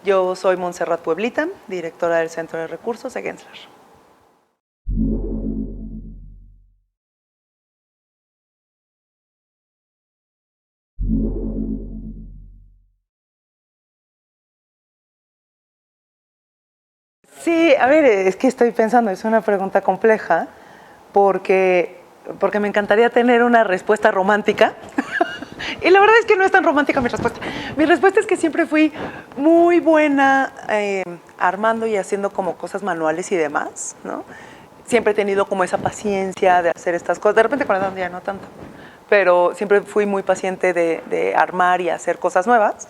Yo soy Montserrat Pueblita, directora del Centro de Recursos de Gensler. Sí, a ver, es que estoy pensando, es una pregunta compleja, porque me encantaría tener una respuesta romántica. Y la verdad es que no es tan romántica mi respuesta. Mi respuesta es que siempre fui muy buena armando y haciendo como cosas manuales y demás, ¿no? Siempre he tenido como esa paciencia de hacer estas cosas. De repente con la edad ya no tanto, pero siempre fui muy paciente de armar y hacer cosas nuevas.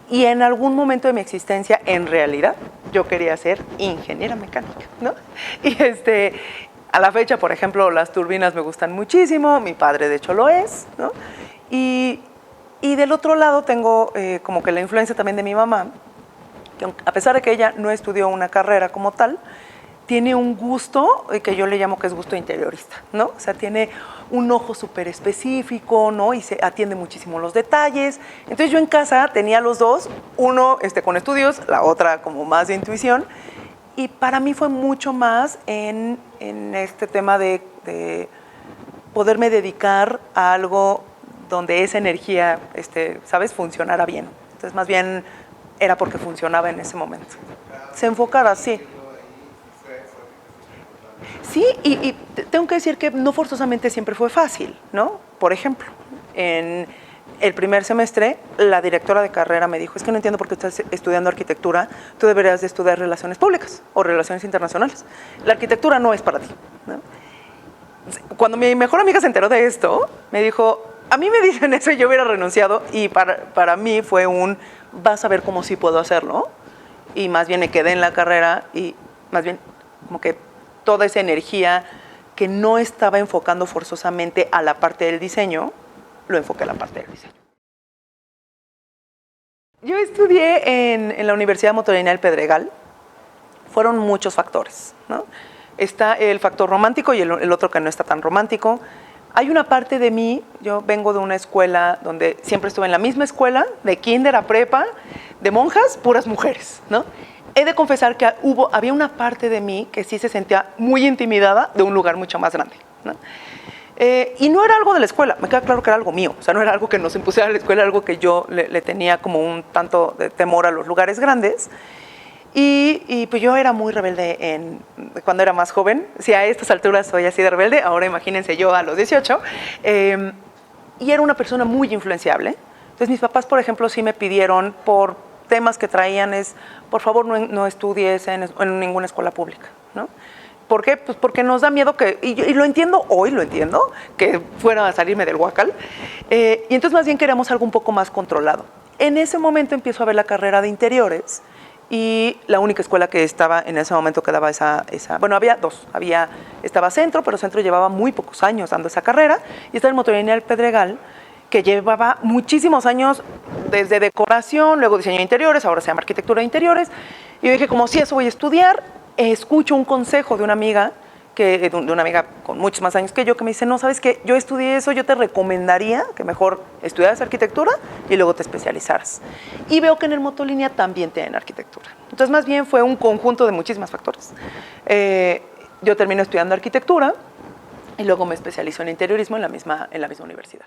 Y en algún momento de mi existencia, en realidad, yo quería ser ingeniera mecánica, ¿no? Y a la fecha, por ejemplo, las turbinas me gustan muchísimo, mi padre de hecho lo es, ¿no? Y del otro lado tengo como que la influencia también de mi mamá, que a pesar de que ella no estudió una carrera como tal, tiene un gusto que yo le llamo que es gusto interiorista, ¿no? O sea, tiene un ojo súper específico, ¿no? Y se atiende muchísimo los detalles. Entonces yo en casa tenía los dos, uno con estudios, la otra como más de intuición. Y para mí fue mucho más en este tema de poderme dedicar a algo donde esa energía, ¿sabes?, funcionara bien. Entonces más bien era porque funcionaba en ese momento. Se enfocara, sí. Sí, y tengo que decir que no forzosamente siempre fue fácil, ¿no? Por ejemplo, en el primer semestre, la directora de carrera me dijo, es que no entiendo por qué estás estudiando arquitectura, tú deberías de estudiar relaciones públicas o relaciones internacionales. La arquitectura no es para ti, ¿no? Cuando mi mejor amiga se enteró de esto, me dijo, a mí me dicen eso y yo hubiera renunciado, y para mí fue vas a ver cómo sí puedo hacerlo, y más bien me quedé en la carrera y más bien como que toda esa energía que no estaba enfocando forzosamente a la parte del diseño, lo enfoqué a la parte del diseño. Yo estudié en la Universidad Motolinía del Pedregal. Fueron muchos factores, ¿no? Está el factor romántico y el otro que no está tan romántico. Hay una parte de mí, yo vengo de una escuela donde siempre estuve en la misma escuela, de kinder a prepa, de monjas, puras mujeres, ¿no? He de confesar que había una parte de mí que sí se sentía muy intimidada de un lugar mucho más grande, ¿no? Y no era algo de la escuela, me queda claro que era algo mío, o sea, no era algo que nos impusiera a la escuela, era algo que yo le tenía como un tanto de temor a los lugares grandes. Y pues yo era muy rebelde cuando era más joven. Si a estas alturas soy así de rebelde, ahora imagínense yo a los 18. Y era una persona muy influenciable. Entonces mis papás, por ejemplo, sí me pidieron por temas que traían por favor no estudies en ninguna escuela pública, ¿no? ¿Por qué? Pues porque nos da miedo y lo entiendo, hoy lo entiendo, que fuera a salirme del huacal. Y entonces más bien queríamos algo un poco más controlado. En ese momento empiezo a ver la carrera de interiores y la única escuela que estaba en ese momento que daba bueno, había dos. Estaba Centro, pero Centro llevaba muy pocos años dando esa carrera, y estaba el Motolinía del Pedregal, que llevaba muchísimos años desde decoración, luego diseño de interiores, ahora se llama arquitectura de interiores. Y yo dije, como si eso voy a estudiar, escucho un consejo de una amiga con muchos más años que yo, que me dice, no, ¿sabes qué? Yo estudié eso, yo te recomendaría que mejor estudiaras arquitectura y luego te especializaras. Y veo que en el Motolinía también tienen arquitectura. Entonces, más bien fue un conjunto de muchísimos factores. Yo terminé estudiando arquitectura y luego me especializo en interiorismo en la misma universidad.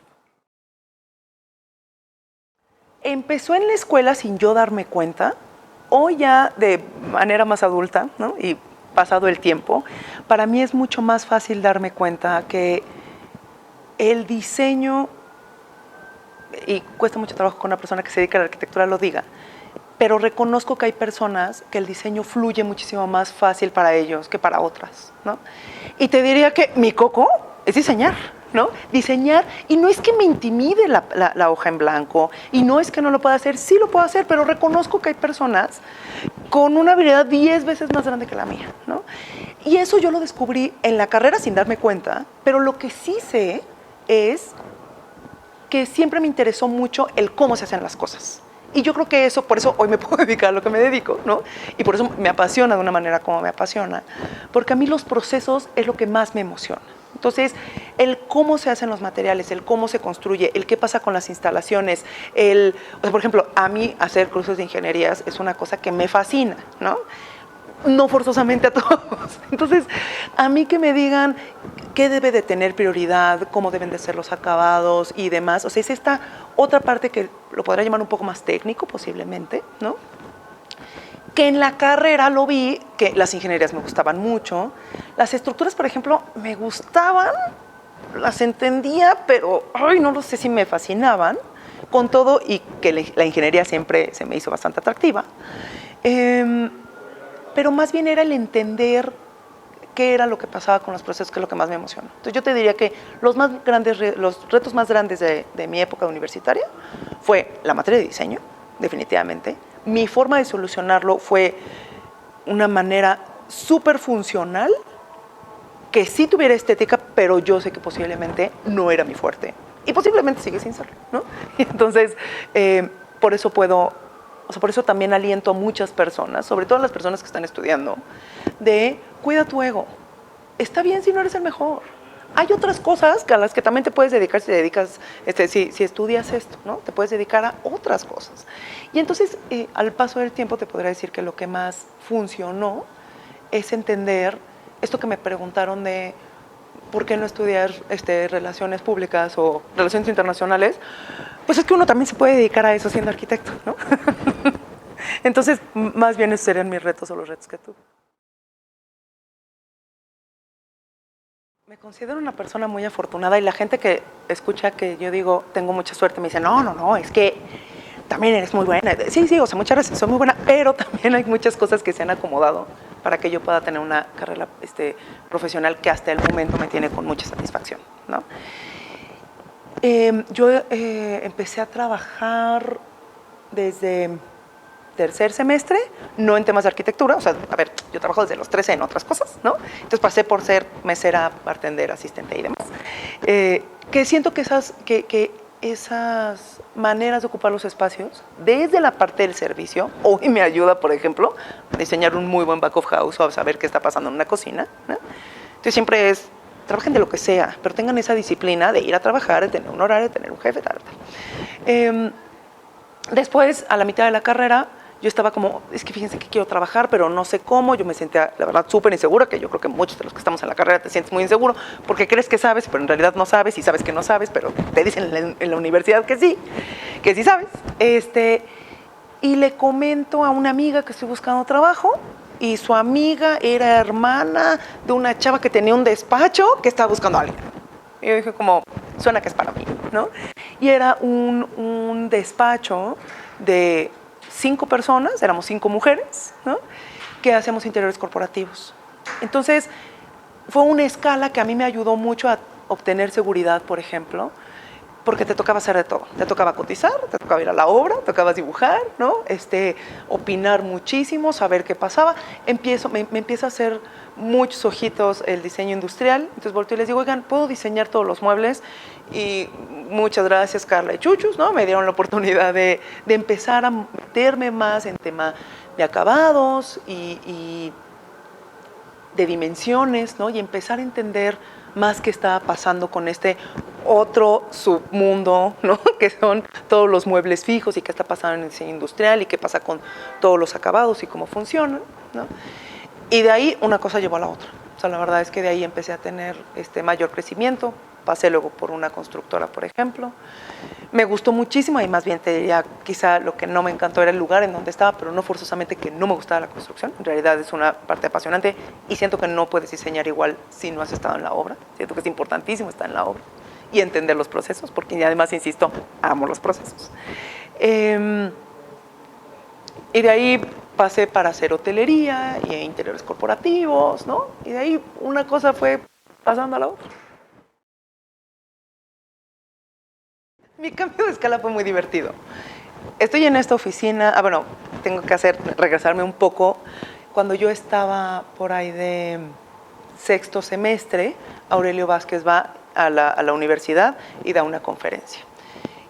Empezó en la escuela sin yo darme cuenta, hoy ya de manera más adulta, ¿no? Y pasado el tiempo, para mí es mucho más fácil darme cuenta que el diseño, y cuesta mucho trabajo que una persona que se dedica a la arquitectura lo diga, pero reconozco que hay personas que el diseño fluye muchísimo más fácil para ellos que para otras, ¿no? Y te diría que mi coco es diseñar, ¿no? Diseñar, y no es que me intimide la hoja en blanco, y no es que no lo pueda hacer, sí lo puedo hacer, pero reconozco que hay personas con una habilidad 10 veces más grande que la mía, ¿no? Y eso yo lo descubrí en la carrera sin darme cuenta, pero lo que sí sé es que siempre me interesó mucho el cómo se hacen las cosas. Y yo creo que por eso hoy me puedo dedicar a lo que me dedico, ¿no? Y por eso me apasiona de una manera como me apasiona, porque a mí los procesos es lo que más me emociona, Entonces, el cómo se hacen los materiales, el cómo se construye, el qué pasa con las instalaciones, o sea, por ejemplo, a mí hacer cursos de ingenierías es una cosa que me fascina, ¿no? No forzosamente a todos. Entonces, a mí que me digan qué debe de tener prioridad, cómo deben de ser los acabados y demás. O sea, es esta otra parte que lo podrá llamar un poco más técnico posiblemente, ¿no? Que en la carrera lo vi, que las ingenierías me gustaban mucho. Las estructuras, por ejemplo, me gustaban, las entendía, pero ay, no lo sé si me fascinaban, con todo y que la ingeniería siempre se me hizo bastante atractiva. Pero más bien era el entender qué era lo que pasaba con los procesos, que es lo que más me emocionó. Entonces yo te diría que los retos más grandes de mi época universitaria fue la materia de diseño, definitivamente. Mi forma de solucionarlo fue una manera súper funcional, que sí tuviera estética, pero yo sé que posiblemente no era mi fuerte. Y posiblemente sigue sin serlo, ¿no? Entonces, por eso por eso también aliento a muchas personas, sobre todo a las personas que están estudiando, de cuida tu ego. Está bien si no eres el mejor. Hay otras cosas a las que también te puedes dedicar si te dedicas, si estudias esto, ¿no? Te puedes dedicar a otras cosas. Y entonces, al paso del tiempo, te podría decir que lo que más funcionó es entender esto que me preguntaron de ¿por qué no estudiar relaciones públicas o relaciones internacionales? Pues es que uno también se puede dedicar a eso siendo arquitecto, ¿no? Entonces, más bien esos serían mis retos o los retos que tuve. Me considero una persona muy afortunada y la gente que escucha que yo digo tengo mucha suerte me dice, no, es que también eres muy buena. Sí, o sea, muchas gracias, soy muy buena, pero también hay muchas cosas que se han acomodado para que yo pueda tener una carrera profesional que hasta el momento me tiene con mucha satisfacción, ¿no? Yo empecé a trabajar desde tercer semestre, no en temas de arquitectura, o sea, a ver, yo trabajo desde los 13 en otras cosas, ¿no? Entonces pasé por ser mesera, bartender, asistente y demás. Que siento que esas maneras de ocupar los espacios, desde la parte del servicio, hoy me ayuda, por ejemplo, a diseñar un muy buen back of house o a saber qué está pasando en una cocina, ¿no? Entonces siempre trabajen de lo que sea, pero tengan esa disciplina de ir a trabajar, de tener un horario, de tener un jefe, tal. Después, a la mitad de la carrera, yo estaba como, es que fíjense que quiero trabajar, pero no sé cómo. Yo me sentía, la verdad, súper insegura, que yo creo que muchos de los que estamos en la carrera te sientes muy inseguro, porque crees que sabes, pero en realidad no sabes, y sabes que no sabes, pero te dicen en la universidad que sí sabes. Y le comento a una amiga que estoy buscando trabajo, y su amiga era hermana de una chava que tenía un despacho que estaba buscando a alguien. Y yo dije como, suena que es para mí, ¿no? Y era un despacho de 5 personas, éramos 5 mujeres, ¿no? Que hacemos interiores corporativos. Entonces, fue una escala que a mí me ayudó mucho a obtener seguridad, por ejemplo, porque te tocaba hacer de todo. Te tocaba cotizar, te tocaba ir a la obra, te tocaba dibujar, ¿no? Opinar muchísimo, saber qué pasaba. Me empieza a hacer muchos ojitos el diseño industrial. Entonces volteo y les digo, oigan, ¿puedo diseñar todos los muebles? Y muchas gracias, Carla y Chuchus, ¿no? Me dieron la oportunidad de empezar a meterme más en tema de acabados y de dimensiones, ¿no? Y empezar a entender más qué estaba pasando con este otro submundo, ¿no? Que son todos los muebles fijos y qué está pasando en el diseño industrial y qué pasa con todos los acabados y cómo funcionan, ¿no? Y de ahí una cosa llevó a la otra. O sea, la verdad es que de ahí empecé a tener mayor crecimiento. Pasé luego por una constructora, por ejemplo. Me gustó muchísimo y más bien te diría, quizá lo que no me encantó era el lugar en donde estaba, pero no forzosamente que no me gustaba la construcción. En realidad es una parte apasionante y siento que no puedes diseñar igual si no has estado en la obra. Siento que es importantísimo estar en la obra y entender los procesos, porque además, insisto, amo los procesos. Y de ahí pasé para hacer hotelería y interiores corporativos, ¿no? Y de ahí una cosa fue pasando a la otra. Mi cambio de escala fue muy divertido. Estoy en esta oficina, tengo que regresarme un poco. Cuando yo estaba por ahí de sexto semestre, Aurelio Vázquez va a la universidad y da una conferencia.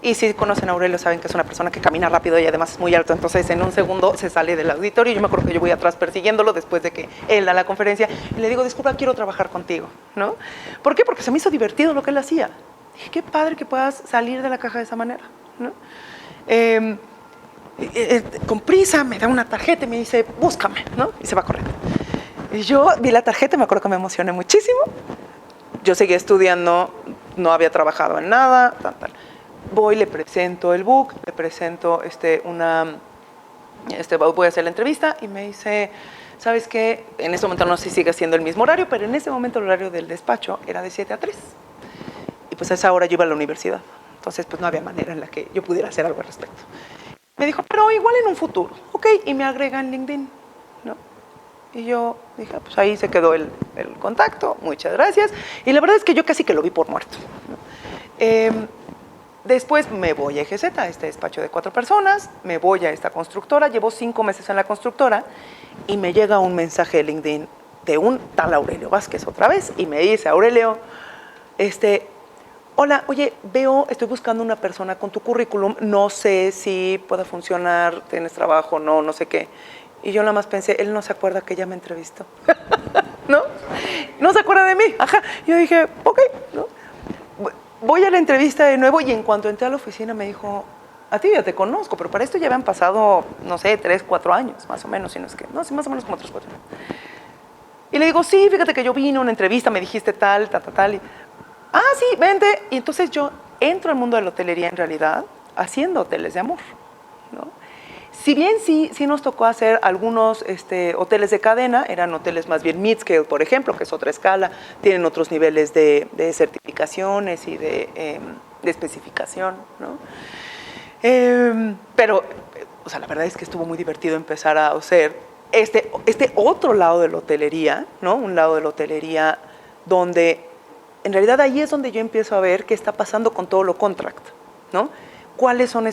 Y si conocen a Aurelio saben que es una persona que camina rápido y además es muy alto, entonces en un segundo se sale del auditorio. Yo me acuerdo que yo voy atrás persiguiéndolo después de que él da la conferencia y le digo, disculpa, quiero trabajar contigo, ¿no? ¿Por qué? Porque se me hizo divertido lo que él hacía. Dije, qué padre que puedas salir de la caja de esa manera, ¿no? Con prisa me da una tarjeta y me dice, búscame, ¿no? Y se va corriendo. Y yo vi la tarjeta y me acuerdo que me emocioné muchísimo. Yo seguía estudiando, no había trabajado en nada, tal. Voy, le presento el book, le presento voy a hacer la entrevista y me dice, ¿sabes qué? En ese momento no sé si sigue siendo el mismo horario, pero en ese momento el horario del despacho era de 7 a 3. Y pues a esa hora yo iba a la universidad. Entonces pues no había manera en la que yo pudiera hacer algo al respecto. Me dijo, pero igual en un futuro, ¿ok? Y me agrega en LinkedIn, ¿no? Y yo dije, pues ahí se quedó el contacto, muchas gracias. Y la verdad es que yo casi que lo vi por muerto, ¿no? Después me voy a EGZ, a este despacho de 4 personas, me voy a esta constructora, llevo 5 meses en la constructora y me llega un mensaje de LinkedIn de un tal Aurelio Vázquez otra vez y me dice, Aurelio, hola, oye, estoy buscando una persona con tu currículum, no sé si pueda funcionar, tienes trabajo, no sé qué. Y yo nada más pensé, él no se acuerda que ya me entrevistó, ¿no? No se acuerda de mí, ajá. Yo dije, ok, ¿no? Voy a la entrevista de nuevo y en cuanto entré a la oficina me dijo, a ti ya te conozco, pero para esto ya habían pasado, no sé, 3, 4 años, más o menos, si no es que, no, sí, más o menos como 3, 4 años. Y le digo, sí, fíjate que yo vine a una entrevista, me dijiste tal. Y, sí, vente. Y entonces yo entro al mundo de la hotelería en realidad haciendo hoteles de amor, ¿no? Si bien sí nos tocó hacer algunos hoteles de cadena, eran hoteles más bien mid-scale, por ejemplo, que es otra escala, tienen otros niveles de certificaciones y de especificación, ¿no? Pero, o sea, la verdad es que estuvo muy divertido empezar a hacer este otro lado de la hotelería, ¿no? Un lado de la hotelería donde, en realidad ahí es donde yo empiezo a ver qué está pasando con todo lo contract, ¿no? ¿Cuáles son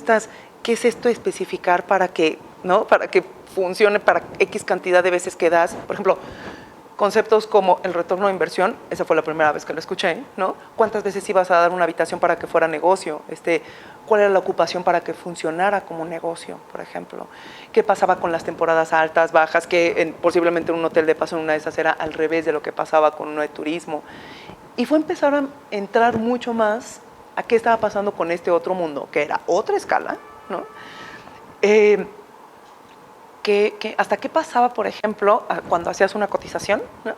qué es esto de especificar para que, ¿no? Para que funcione para X cantidad de veces que das? Por ejemplo, conceptos como el retorno de inversión, esa fue la primera vez que lo escuché, ¿no? ¿Cuántas veces ibas a dar una habitación para que fuera negocio? ¿Cuál era la ocupación para que funcionara como un negocio, por ejemplo? ¿Qué pasaba con las temporadas altas, bajas? Que posiblemente un hotel de paso en una de esas era al revés de lo que pasaba con uno de turismo. Y fue empezar a entrar mucho más a qué estaba pasando con este otro mundo, que era otra escala, ¿no? Hasta qué pasaba, por ejemplo, cuando hacías una cotización, ¿no?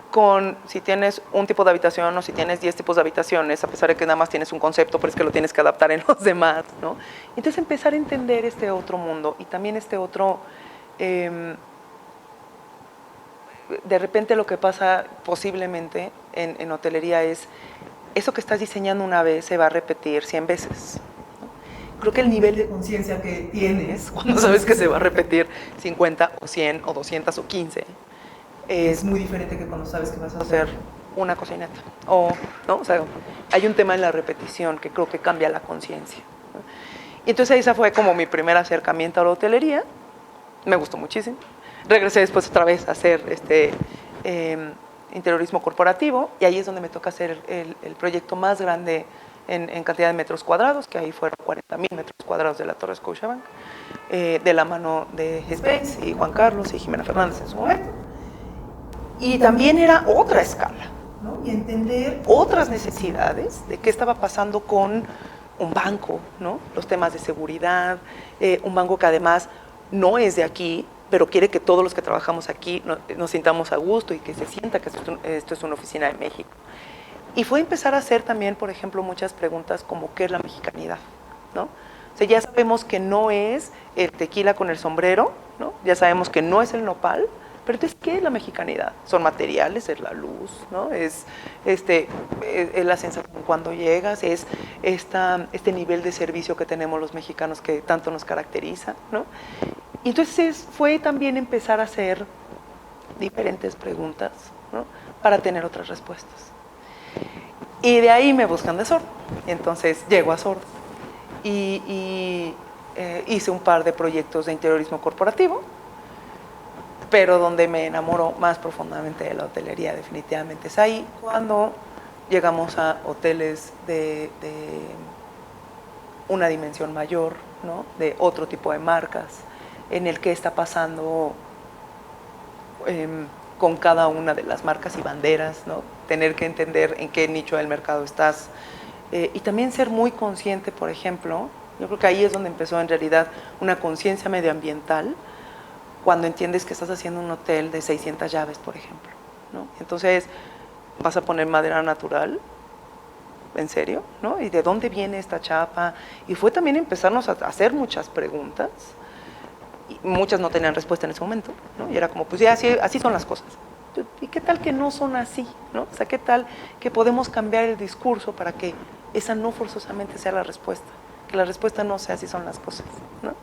Con si tienes un tipo de habitación o si tienes 10 tipos de habitaciones, a pesar de que nada más tienes un concepto, pero es que lo tienes que adaptar en los demás, ¿no? Entonces empezar a entender este otro mundo y también este otro, de repente lo que pasa posiblemente en hotelería es, eso que estás diseñando una vez se va a repetir 100 veces. Creo que el nivel de conciencia que tienes cuando sabes que se va a repetir 50 o 100 o 200 o 15 es muy diferente que cuando sabes que vas a hacer una cocineta. ¿no? O sea, hay un tema en la repetición que creo que cambia la conciencia, ¿no? Y entonces esa fue como mi primer acercamiento a la hotelería. Me gustó muchísimo. Regresé después otra vez a hacer interiorismo corporativo y ahí es donde me toca hacer el proyecto más grande en cantidad de metros cuadrados, que ahí fueron 40,000 metros cuadrados de la Torre Scotiabank, de la mano de Space y Juan Carlos y Jimena Fernández en su momento. Y también era otra escala, ¿no? Y entender otras necesidades de qué estaba pasando con un banco, ¿no? Los temas de seguridad, un banco que además no es de aquí, pero quiere que todos los que trabajamos aquí nos sintamos a gusto y que se sienta que esto es una oficina de México. Y fue empezar a hacer también, por ejemplo, muchas preguntas como ¿qué es la mexicanidad? ¿No? O sea, ya sabemos que no es el tequila con el sombrero, ¿no? Ya sabemos que no es el nopal, pero entonces, ¿qué es la mexicanidad? Son materiales, es la luz, ¿no? Es la sensación cuando llegas, es este nivel de servicio que tenemos los mexicanos que tanto nos caracteriza, ¿no? Y entonces fue también empezar a hacer diferentes preguntas, ¿no? Para tener otras respuestas. Y de ahí me buscan de Sordo. Entonces llego a Sordo y hice un par de proyectos de interiorismo corporativo, pero donde me enamoro más profundamente de la hotelería definitivamente es ahí, cuando llegamos a hoteles una dimensión mayor, ¿no? De otro tipo de marcas, en el que está pasando con cada una de las marcas y banderas, ¿no? Tener que entender en qué nicho del mercado estás, y también ser muy consciente, por ejemplo, yo creo que ahí es donde empezó en realidad una conciencia medioambiental, cuando entiendes que estás haciendo un hotel de 600 llaves, por ejemplo, ¿no? Entonces, vas a poner madera natural, ¿en serio? ¿No? ¿Y de dónde viene esta chapa? Y fue también empezarnos a hacer muchas preguntas, y muchas no tenían respuesta en ese momento, ¿no? Y era como, pues ya así son las cosas. ¿Y qué tal que no son así? ¿No? O sea, ¿qué tal que podemos cambiar el discurso para que esa no forzosamente sea la respuesta? Que la respuesta no sea así son las cosas, ¿no?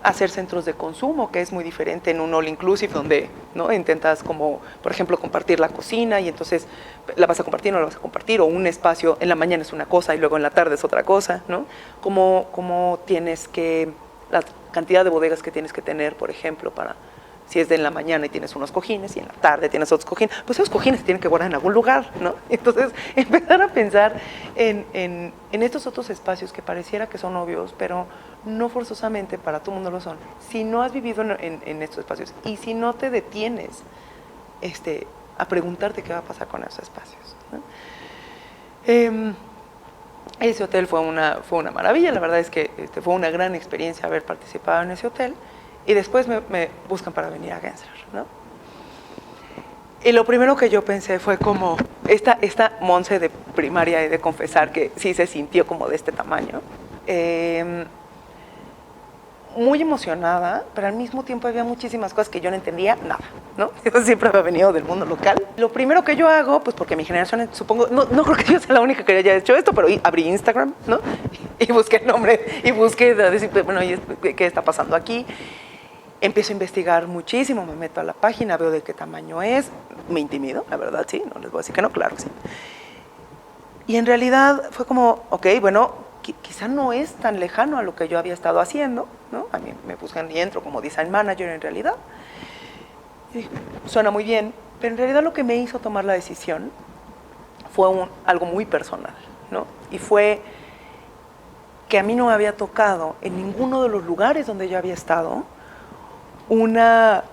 Hacer centros de consumo, que es muy diferente en un all inclusive, donde, ¿no? Intentas como, por ejemplo, compartir la cocina y entonces la vas a compartir o no la vas a compartir, o un espacio en la mañana es una cosa y luego en la tarde es otra cosa, ¿no? Como tienes que, la cantidad de bodegas que tienes que tener, por ejemplo, para, si es de en la mañana y tienes unos cojines y en la tarde tienes otros cojines, pues esos cojines se tienen que guardar en algún lugar, ¿no? Entonces, empezar a pensar en estos otros espacios que pareciera que son obvios, pero no forzosamente para todo el mundo lo son. Si no has vivido en estos espacios y si no te detienes a preguntarte qué va a pasar con esos espacios, ¿no? Ese hotel fue una maravilla, la verdad es que fue una gran experiencia haber participado en ese hotel, y después me buscan para venir a Gensler, ¿no? Y lo primero que yo pensé fue como, esta Monse de primaria, he de confesar que sí se sintió como de este tamaño, muy emocionada, pero al mismo tiempo había muchísimas cosas que yo no entendía nada, ¿no? Yo siempre había venido del mundo local. Lo primero que yo hago, pues porque mi generación, supongo, no creo que yo sea la única que haya hecho esto, pero abrí Instagram, ¿no? Y busqué el nombre, y busqué, decir, bueno, ¿qué está pasando aquí? Empiezo a investigar muchísimo, me meto a la página, veo de qué tamaño es, me intimido, la verdad, sí, no les voy a decir que no, claro que sí. Y en realidad fue como, ok, bueno, quizá no es tan lejano a lo que yo había estado haciendo, ¿no? A mí me buscan y entro como design manager en realidad. Y suena muy bien, pero en realidad lo que me hizo tomar la decisión fue algo muy personal, ¿no? Y fue que a mí no me había tocado en ninguno de los lugares donde yo había estado una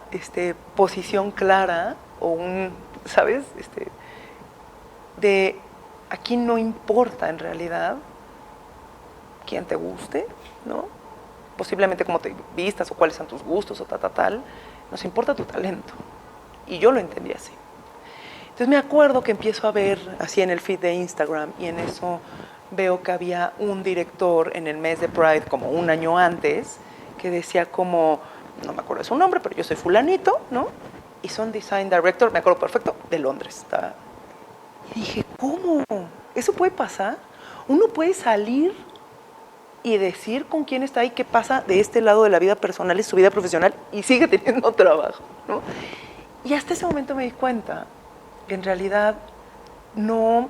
posición clara o ¿sabes? De aquí no importa en realidad quién te guste, ¿no? Posiblemente cómo te vistas o cuáles son tus gustos o tal, nos importa tu talento. Y yo lo entendí así. Entonces me acuerdo que empiezo a ver así en el feed de Instagram, y en eso veo que había un director en el mes de Pride como un año antes que decía como, no me acuerdo de su nombre, pero yo soy fulanito, ¿no? Y son design director, me acuerdo perfecto, de Londres. Y dije, ¿cómo? ¿Eso puede pasar? Uno puede salir y decir con quién está y qué pasa de este lado de la vida personal y su vida profesional y sigue teniendo trabajo, ¿no? Y hasta ese momento me di cuenta que en realidad no...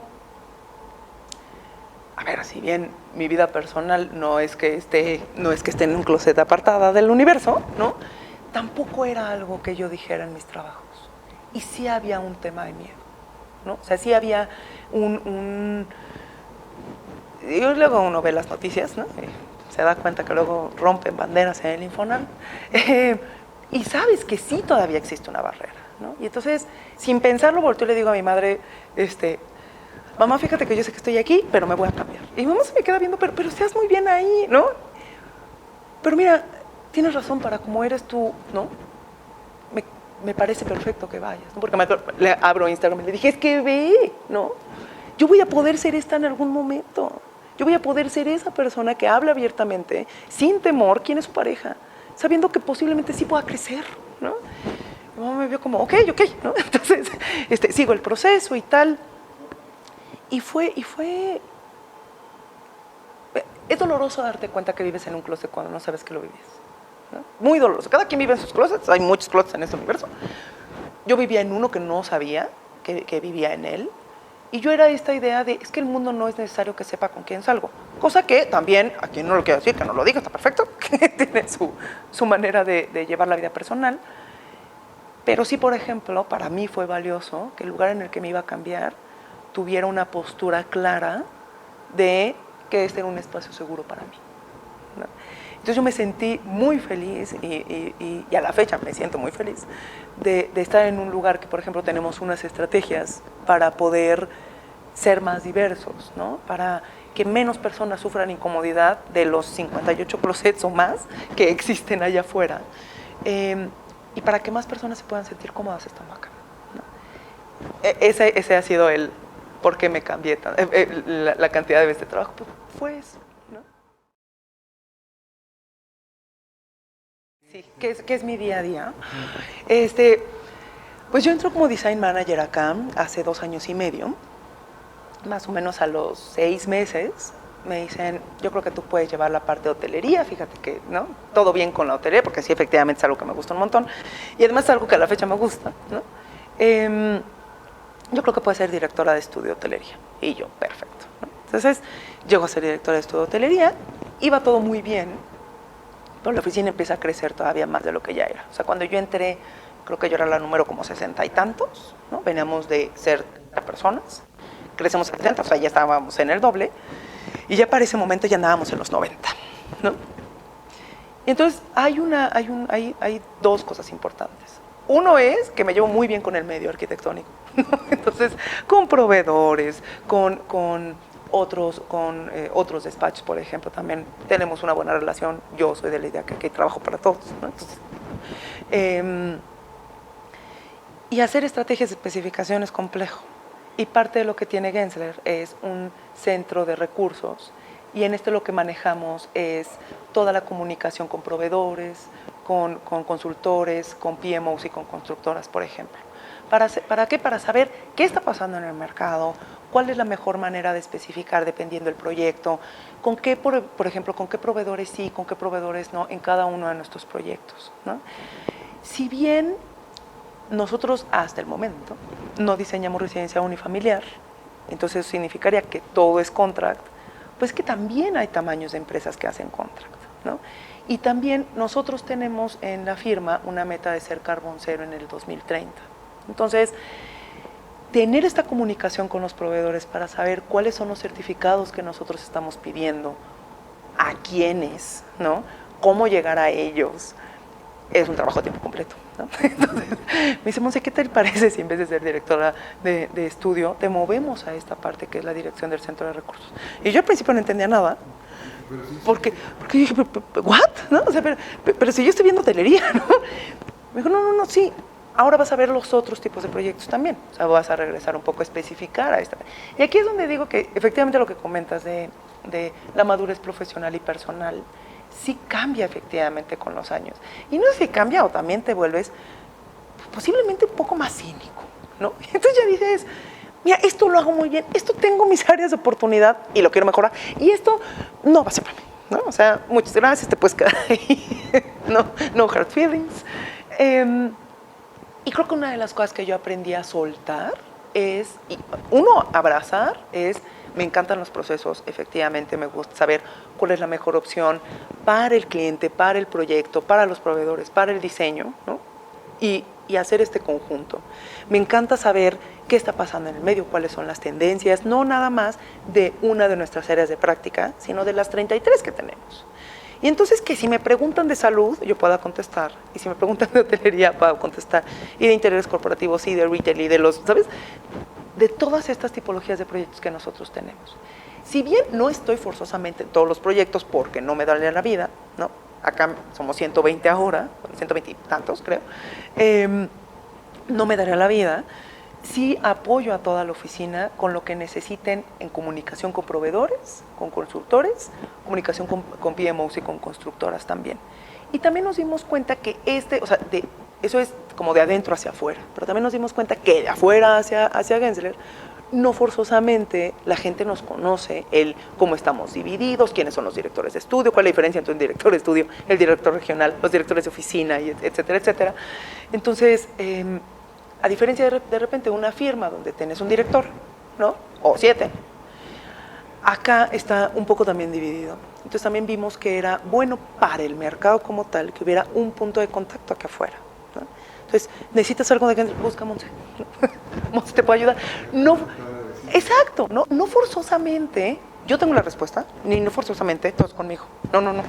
A ver, si bien mi vida personal no es que esté en un closet apartada del universo, ¿no? Tampoco era algo que yo dijera en mis trabajos. Y sí había un tema de miedo, ¿no? O sea, sí había y luego uno ve las noticias, ¿no? Se da cuenta que luego rompen banderas en el Infonavit. Y sabes que sí todavía existe una barrera, ¿no? Y entonces, sin pensarlo, volteo y le digo a mi madre, mamá, fíjate que yo sé que estoy aquí, pero me voy a cambiar. Y mi mamá se me queda viendo, pero estás muy bien ahí, ¿no? Pero mira, tienes razón, para cómo eres tú, ¿no? Me parece perfecto que vayas, ¿no? Porque le abro Instagram y le dije, es que ve, ¿no? Yo voy a poder ser esta en algún momento. Yo voy a poder ser esa persona que habla abiertamente, sin temor, quién es su pareja, sabiendo que posiblemente sí pueda crecer, ¿no? Mi mamá me vio como, ok, ¿no? Entonces, sigo el proceso y tal. Y fue... Es doloroso darte cuenta que vives en un closet cuando no sabes que lo vives, ¿no? Muy doloroso. Cada quien vive en sus closets, hay muchos closets en este universo. Yo vivía en uno que no sabía que vivía en él. Y yo era esta idea de, es que el mundo no es necesario que sepa con quién salgo. Cosa que también, a quien no lo quiero decir, que no lo diga, está perfecto, que tiene su manera de llevar la vida personal. Pero sí, por ejemplo, para mí fue valioso que el lugar en el que me iba a cambiar tuviera una postura clara de que este era un espacio seguro para mí, ¿no? Entonces yo me sentí muy feliz y a la fecha me siento muy feliz de estar en un lugar que, por ejemplo, tenemos unas estrategias para poder ser más diversos, ¿no? Para que menos personas sufran incomodidad de los 58 closets o más que existen allá afuera, y para que más personas se puedan sentir cómodas estando acá, ¿no? Ese ha sido el por qué me cambié la cantidad de veces de trabajo, pues fue eso, ¿no? Sí, ¿qué es mi día a día? Pues yo entro como design manager acá hace 2 años y medio. Más o menos a los 6 meses me dicen, yo creo que tú puedes llevar la parte de hotelería, fíjate que, ¿no? Todo bien con la hotelería, porque sí, efectivamente es algo que me gusta un montón, y además es algo que a la fecha me gusta, ¿no? Yo creo que puedes ser directora de estudio de hotelería, y yo, perfecto, ¿no? Entonces, llego a ser directora de estudio de hotelería, iba todo muy bien, pero la oficina empieza a crecer todavía más de lo que ya era. O sea, cuando yo entré, creo que yo era la número como 60 y tantos, ¿no? Veníamos de ser 30 personas, crecemos a 70, o sea, ya estábamos en el doble, y ya para ese momento ya andábamos en los 90, ¿no? Y entonces hay 2 cosas importantes. Uno es que me llevo muy bien con el medio arquitectónico, ¿no? Entonces, con proveedores, con otros despachos, por ejemplo, también tenemos una buena relación. Yo soy de la idea que hay trabajo para todos, ¿no? Entonces, y hacer estrategias de especificación es complejo. Y parte de lo que tiene Gensler es un centro de recursos, y en lo que manejamos es toda la comunicación con proveedores, con consultores, con PMOs y con constructoras, por ejemplo. ¿Para qué? Para saber qué está pasando en el mercado, cuál es la mejor manera de especificar dependiendo del proyecto, con qué, por ejemplo, con qué proveedores sí, con qué proveedores no en cada uno de nuestros proyectos, ¿no? Si bien nosotros hasta el momento no diseñamos residencia unifamiliar, entonces eso significaría que todo es contract, pues que también hay tamaños de empresas que hacen contract, ¿no? Y también nosotros tenemos en la firma una meta de ser carbón cero en el 2030. Entonces, tener esta comunicación con los proveedores para saber cuáles son los certificados que nosotros estamos pidiendo, a quiénes, ¿no? Cómo llegar a ellos, es un trabajo a tiempo completo, ¿no? Entonces, me dice, Monse, ¿qué te parece si en vez de ser directora de estudio, te movemos a esta parte que es la dirección del centro de recursos? Y yo al principio no entendía nada, porque dije, ¿what? ¿No? O sea, pero si yo estoy viendo hotelería, ¿no? Me dijo, no, sí, ahora vas a ver los otros tipos de proyectos también, o sea, vas a regresar un poco a especificar a esta. Y aquí es donde digo que efectivamente lo que comentas de la madurez profesional y personal, sí cambia efectivamente con los años. Y no sé si cambia o también te vuelves posiblemente un poco más cínico, ¿no? Entonces ya dices, mira, esto lo hago muy bien, esto tengo mis áreas de oportunidad y lo quiero mejorar, y esto no va a ser para mí, ¿no? O sea, muchas gracias, te puedes quedar ahí, no hard feelings. Y creo que una de las cosas que yo aprendí a soltar es, abrazar, me encantan los procesos, efectivamente me gusta saber cuál es la mejor opción para el cliente, para el proyecto, para los proveedores, para el diseño, ¿no? Y hacer este conjunto. Me encanta saber qué está pasando en el medio, cuáles son las tendencias, no nada más de una de nuestras áreas de práctica, sino de las 33 que tenemos. Y entonces que si me preguntan de salud, yo pueda contestar, y si me preguntan de hotelería, puedo contestar, y de interiores corporativos, y de retail, y de los, ¿sabes?, de todas estas tipologías de proyectos que nosotros tenemos. Si bien no estoy forzosamente en todos los proyectos porque no me daría la vida, ¿no? Acá somos 120 ahora, 120 y tantos creo, no me daría la vida, sí apoyo a toda la oficina con lo que necesiten en comunicación con proveedores, con consultores, comunicación con PMOs y con constructoras también. Y también nos dimos cuenta que eso es como de adentro hacia afuera, pero también nos dimos cuenta que de afuera hacia Gensler, no forzosamente la gente nos conoce cómo estamos divididos, quiénes son los directores de estudio, cuál es la diferencia entre un director de estudio, el director regional, los directores de oficina, y etcétera, etcétera. Entonces, a diferencia de repente una firma donde tenés un director, ¿no? O 7, acá está un poco también dividido. Entonces también vimos que era bueno para el mercado como tal que hubiera un punto de contacto acá afuera, ¿no? Entonces, necesitas algo de Gensler, busca a Monse. Monse te puede ayudar. No, exacto, no forzosamente yo tengo la respuesta, ni no forzosamente, todo es conmigo. No, no, no.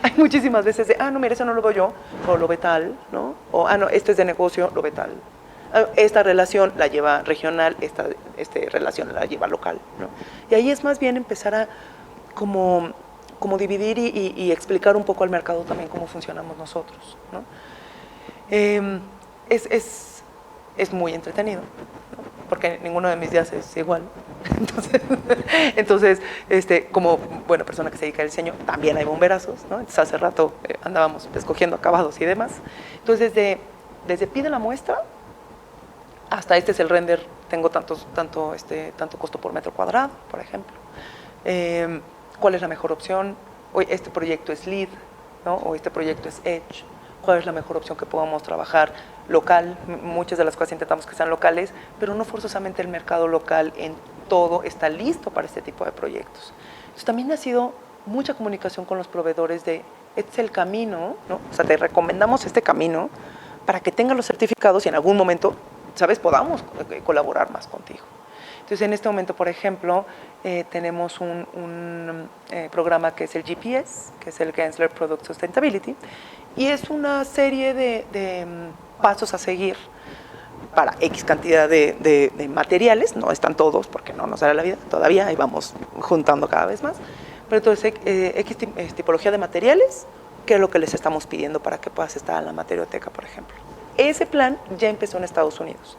Hay muchísimas veces de, no, mira, eso no lo veo yo, o lo ve tal, ¿no? O, no, esto es de negocio, lo ve tal. Esta relación la lleva regional, esta relación la lleva local, ¿no? Y ahí es más bien empezar a como dividir y explicar un poco al mercado también cómo funcionamos nosotros, ¿no? Es muy entretenido, ¿no? Porque ninguno de mis días es igual. Entonces, como buena persona que se dedica al diseño, también hay bomberazos, ¿no? Entonces, hace rato andábamos escogiendo acabados y demás. Entonces, desde pide la muestra hasta este es el render, tengo tanto costo por metro cuadrado, por ejemplo. ¿Cuál es la mejor opción? Hoy este proyecto es lead, ¿no? O este proyecto es edge. ¿Cuál es la mejor opción que podamos trabajar local? Muchas de las cosas intentamos que sean locales, pero no forzosamente el mercado local en todo está listo para este tipo de proyectos. Entonces también ha sido mucha comunicación con los proveedores de, este es el camino, ¿no? O sea, te recomendamos este camino para que tengas los certificados y en algún momento, ¿sabes?, podamos colaborar más contigo. Entonces, en este momento, por ejemplo, tenemos un programa que es el GPS, que es el Gensler Product Sustainability, y es una serie de pasos a seguir para X cantidad de materiales, no están todos porque no nos dará la vida todavía, ahí vamos juntando cada vez más, pero entonces X tipología de materiales, que es lo que les estamos pidiendo para que puedas estar en la materioteca, por ejemplo. Ese plan ya empezó en Estados Unidos.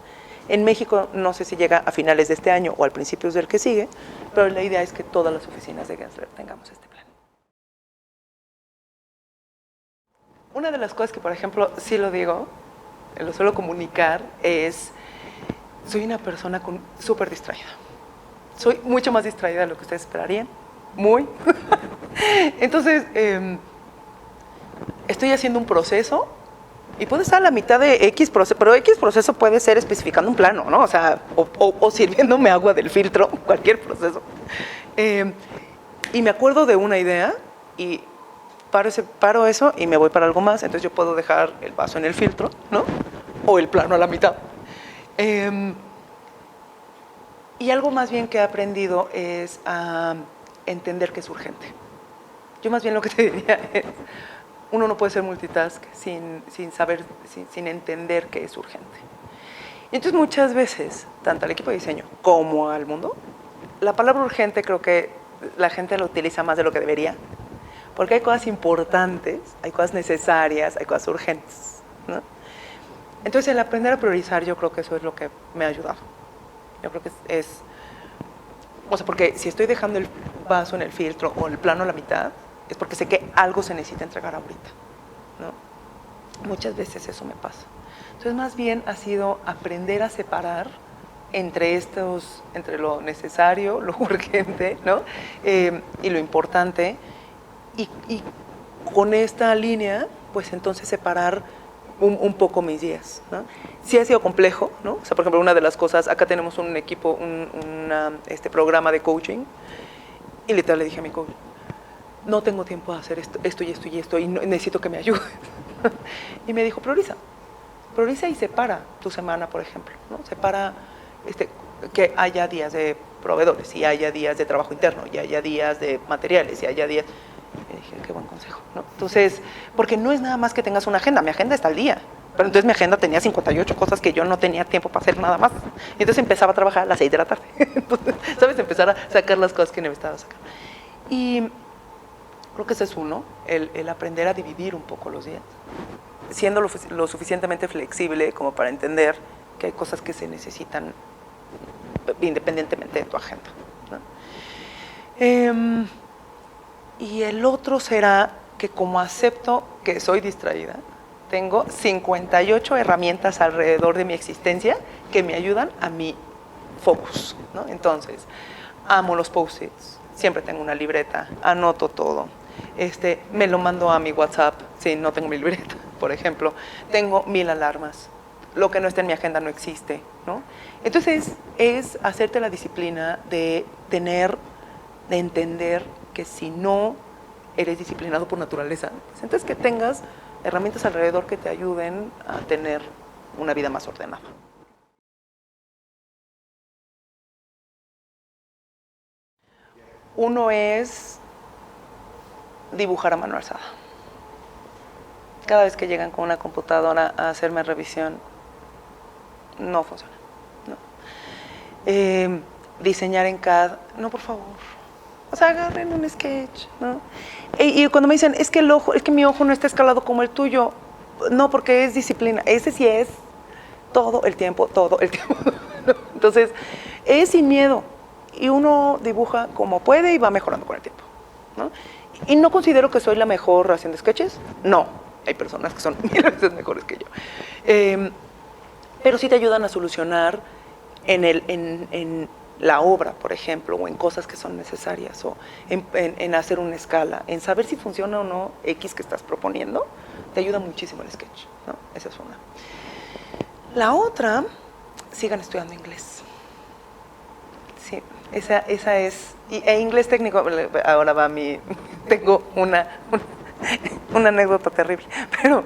En México no sé si llega a finales de este año o al principio del que sigue, pero la idea es que todas las oficinas de Gensler tengamos este plan. Una de las cosas que, por ejemplo, sí lo digo, lo suelo comunicar, es, soy una persona súper distraída. Soy mucho más distraída de lo que ustedes esperarían, muy. Entonces, estoy haciendo un proceso y puede estar a la mitad de X proceso, pero X proceso puede ser especificando un plano, ¿no? O sea, o sirviéndome agua del filtro, cualquier proceso. Y me acuerdo de una idea y paro eso y me voy para algo más, entonces yo puedo dejar el vaso en el filtro, ¿no? O el plano a la mitad. Y algo más bien que he aprendido es a entender que es urgente. Yo más bien lo que te diría es, uno no puede ser multitask sin entender que es urgente. Y entonces muchas veces, tanto al equipo de diseño como al mundo, la palabra urgente creo que la gente la utiliza más de lo que debería, porque hay cosas importantes, hay cosas necesarias, hay cosas urgentes, ¿no? Entonces el aprender a priorizar, yo creo que eso es lo que me ha ayudado. Yo creo que o sea, porque si estoy dejando el vaso en el filtro o el plano a la mitad, es porque sé que algo se necesita entregar ahorita, ¿no? Muchas veces eso me pasa. Entonces, más bien ha sido aprender a separar entre lo necesario, lo urgente, ¿no? Y lo importante. Y con esta línea, pues entonces separar un poco mis días, ¿no? Sí ha sido complejo, ¿no? O sea, por ejemplo, una de las cosas, acá tenemos un equipo, programa de coaching, y literal le dije a mi coach, no tengo tiempo de hacer esto y necesito que me ayudes. Y me dijo, prioriza y separa tu semana, por ejemplo, ¿no? Separa que haya días de proveedores, y haya días de trabajo interno, y haya días de materiales, y haya días... Y dije, qué buen consejo, ¿no? Entonces, porque no es nada más que tengas una agenda, mi agenda está al día, pero entonces mi agenda tenía 58 cosas que yo no tenía tiempo para hacer nada más. Y entonces empezaba a trabajar a las 6 de la tarde. Entonces, ¿sabes? Empezar a sacar las cosas que necesitaba sacar. Y creo que ese es uno, el aprender a dividir un poco los días, siendo lo suficientemente flexible como para entender que hay cosas que se necesitan independientemente de tu agenda, ¿no? Y el otro será que como acepto que soy distraída, tengo 58 herramientas alrededor de mi existencia que me ayudan a mi focus, ¿no? Entonces, amo los post-its, siempre tengo una libreta, anoto todo. Me lo mando a mi WhatsApp, si no tengo mi libreta, por ejemplo. Tengo 1000 alarmas. Lo que no está en mi agenda no existe, ¿no? Entonces, es hacerte la disciplina de entender que si no eres disciplinado por naturaleza, pues entonces que tengas herramientas alrededor que te ayuden a tener una vida más ordenada. Uno es dibujar a mano alzada. Cada vez que llegan con una computadora a hacerme revisión, no funciona. No. Diseñar en CAD, no, por favor. O sea, agarren un sketch, ¿no? Y cuando me dicen, es que mi ojo no está escalado como el tuyo, no, porque es disciplina. Ese sí es todo el tiempo, todo el tiempo. Entonces, es sin miedo. Y uno dibuja como puede y va mejorando con el tiempo, ¿no? Y no considero que soy la mejor haciendo sketches. No, hay personas que son 1000 veces mejores que yo. Pero sí te ayudan a solucionar en la obra, por ejemplo, o en cosas que son necesarias, o en hacer una escala, en saber si funciona o no X que estás proponiendo, te ayuda muchísimo el sketch, ¿no? Esa es una. La otra, sigan estudiando inglés. Sí, esa es, e inglés técnico, ahora va tengo una anécdota terrible, pero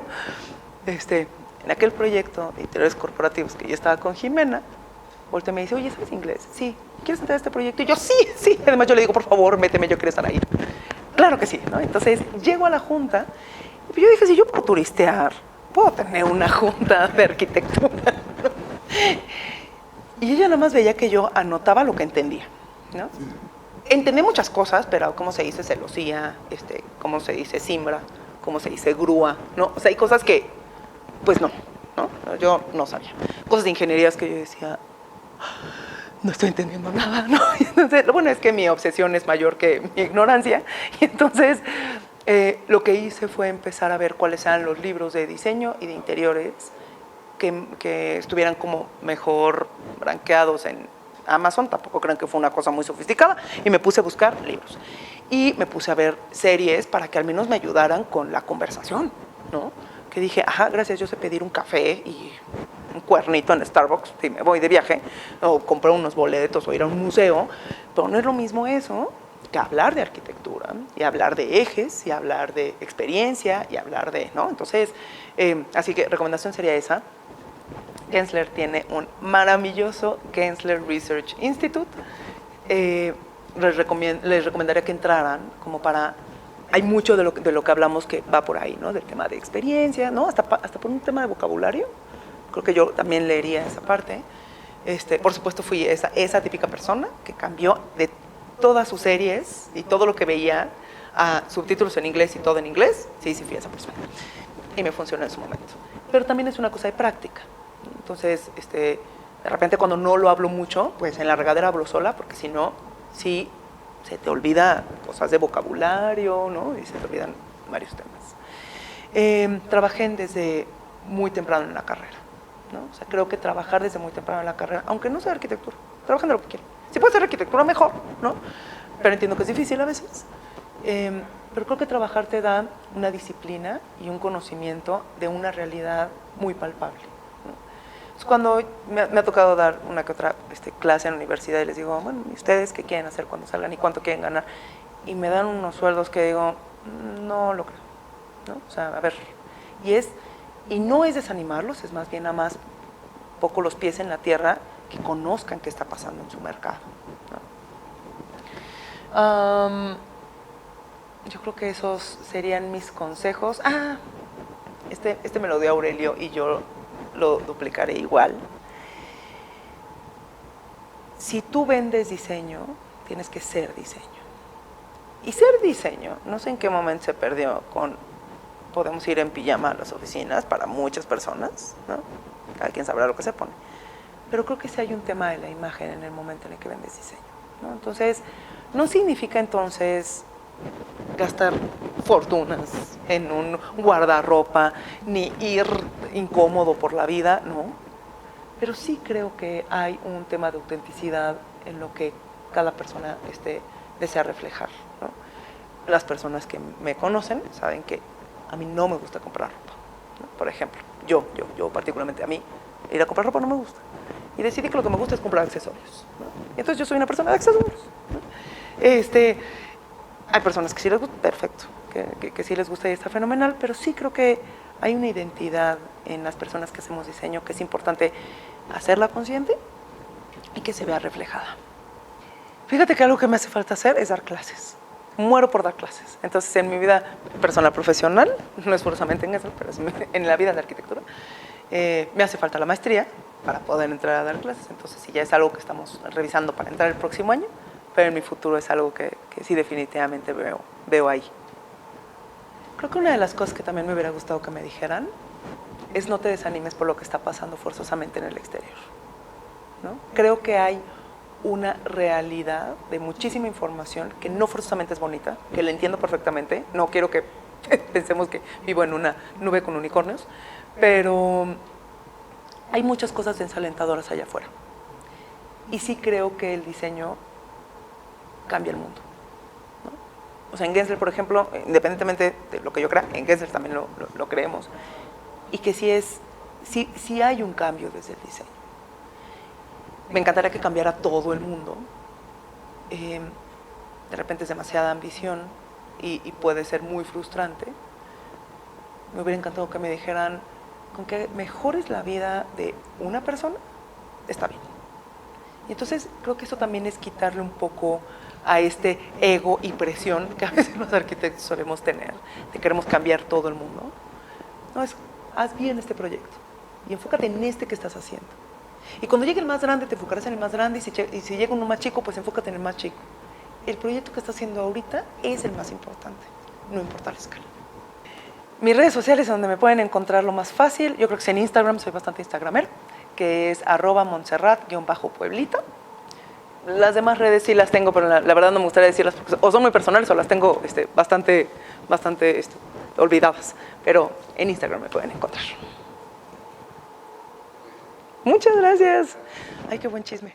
en aquel proyecto de interiores corporativos que yo estaba con Jimena, voltea y me dice, oye, ¿sabes inglés? Sí. ¿Quieres entrar a este proyecto? Y yo, sí. Además yo le digo, por favor, méteme, yo quiero estar ahí. Claro que sí, ¿no? Entonces, llego a la junta, y yo dije, si yo puedo turistear, puedo tener una junta de arquitectura, ¿no? Y ella nada más veía que yo anotaba lo que entendía, ¿no? Entendí muchas cosas, pero cómo se dice celosía, cómo se dice cimbra, cómo se dice grúa, ¿no? O sea, hay cosas que, pues no, yo no sabía. Cosas de ingenierías que yo decía, no estoy entendiendo nada, ¿no? Entonces, lo bueno es que mi obsesión es mayor que mi ignorancia, y entonces lo que hice fue empezar a ver cuáles eran los libros de diseño y de interiores que estuvieran como mejor rankeados en Amazon. Tampoco crean que fue una cosa muy sofisticada, y me puse a buscar libros y me puse a ver series para que al menos me ayudaran con la conversación, ¿no? Que dije, ajá, gracias, yo sé pedir un café y un cuernito en Starbucks si me voy de viaje, o comprar unos boletos o ir a un museo, pero no es lo mismo eso que hablar de arquitectura, y hablar de ejes, y hablar de experiencia, y hablar de, ¿no? Entonces, así que recomendación sería esa. Gensler tiene un maravilloso Gensler Research Institute. Les recomendaría que entraran como para... Hay mucho de lo que hablamos que va por ahí, ¿no? Del tema de experiencia, ¿no? Hasta por un tema de vocabulario. Creo que yo también leería esa parte. Por supuesto fui esa típica persona que cambió de todas sus series y todo lo que veía a subtítulos en inglés y todo en inglés. Sí, fui esa persona. Y me funcionó en su momento. Pero también es una cosa de práctica. Entonces, de repente cuando no lo hablo mucho, pues en la regadera hablo sola, porque si no, sí se te olvida cosas de vocabulario, ¿no? Y se te olvidan varios temas. Trabajé desde muy temprano en la carrera, ¿no? O sea, creo que trabajar desde muy temprano en la carrera, aunque no sea arquitectura, trabajen de lo que quieran. Si puede ser arquitectura, mejor, ¿no? Pero entiendo que es difícil a veces. Pero creo que trabajar te da una disciplina y un conocimiento de una realidad muy palpable. Cuando me ha tocado dar una que otra clase en la universidad, y les digo, bueno, ¿y ustedes qué quieren hacer cuando salgan y cuánto quieren ganar? Y me dan unos sueldos que digo, no lo creo, ¿no? O sea, a ver, y no es desanimarlos, es más bien nada más poco los pies en la tierra, que conozcan qué está pasando en su mercado, ¿no? Yo creo que esos serían mis consejos. Este me lo dio Aurelio y yo lo duplicaré igual. Si tú vendes diseño, tienes que ser diseño. Y ser diseño, no sé en qué momento se perdió podemos ir en pijama a las oficinas para muchas personas, ¿no? Cada quien sabrá lo que se pone. Pero creo que sí hay un tema de la imagen en el momento en el que vendes diseño, ¿no? Entonces, no significa entonces gastar fortunas en un guardarropa, ni ir incómodo por la vida, no. Pero sí creo que hay un tema de autenticidad en lo que cada persona desea reflejar, ¿no? Las personas que me conocen saben que a mí no me gusta comprar ropa, ¿no? Por ejemplo, yo particularmente, a mí ir a comprar ropa no me gusta. Y decidí que lo que me gusta es comprar accesorios, ¿no? Y entonces yo soy una persona de accesorios, ¿no? Hay personas que sí les gusta, perfecto, que sí les gusta y está fenomenal, pero sí creo que hay una identidad en las personas que hacemos diseño que es importante hacerla consciente y que se vea reflejada. Fíjate que algo que me hace falta hacer es dar clases. Muero por dar clases. Entonces, en mi vida personal, profesional, no es forzosamente en eso, pero en la vida de arquitectura, me hace falta la maestría para poder entrar a dar clases. Entonces, sí, ya es algo que estamos revisando para entrar el próximo año, pero en mi futuro es algo que sí definitivamente veo ahí. Creo que una de las cosas que también me hubiera gustado que me dijeran es no te desanimes por lo que está pasando forzosamente en el exterior, ¿no? Creo que hay una realidad de muchísima información que no forzosamente es bonita, que la entiendo perfectamente, no quiero que pensemos que vivo en una nube con unicornios, pero hay muchas cosas desalentadoras allá afuera. Y sí creo que el diseño cambia el mundo, ¿no? O sea, en Gensler, por ejemplo, independientemente de lo que yo crea, en Gensler también lo creemos, y que sí hay un cambio desde el diseño. Me encantaría que cambiara todo el mundo. De repente es demasiada ambición y puede ser muy frustrante. Me hubiera encantado que me dijeran, con que mejores la vida de una persona, está bien. Y entonces creo que eso también es quitarle un poco a este ego y presión que a veces los arquitectos solemos tener, de queremos cambiar todo el mundo. No, haz bien este proyecto y enfócate en este que estás haciendo. Y cuando llegue el más grande, te enfocarás en el más grande, y si llega uno más chico, pues enfócate en el más chico. El proyecto que estás haciendo ahorita es el más importante, no importa la escala. Mis redes sociales, donde me pueden encontrar lo más fácil, yo creo que es en Instagram, soy bastante instagramer, que es @Montserrat_Pueblita. Las demás redes sí las tengo, pero la verdad no me gustaría decirlas, porque o son muy personales o las tengo bastante olvidadas, pero en Instagram me pueden encontrar. Muchas gracias. Ay, qué buen chisme.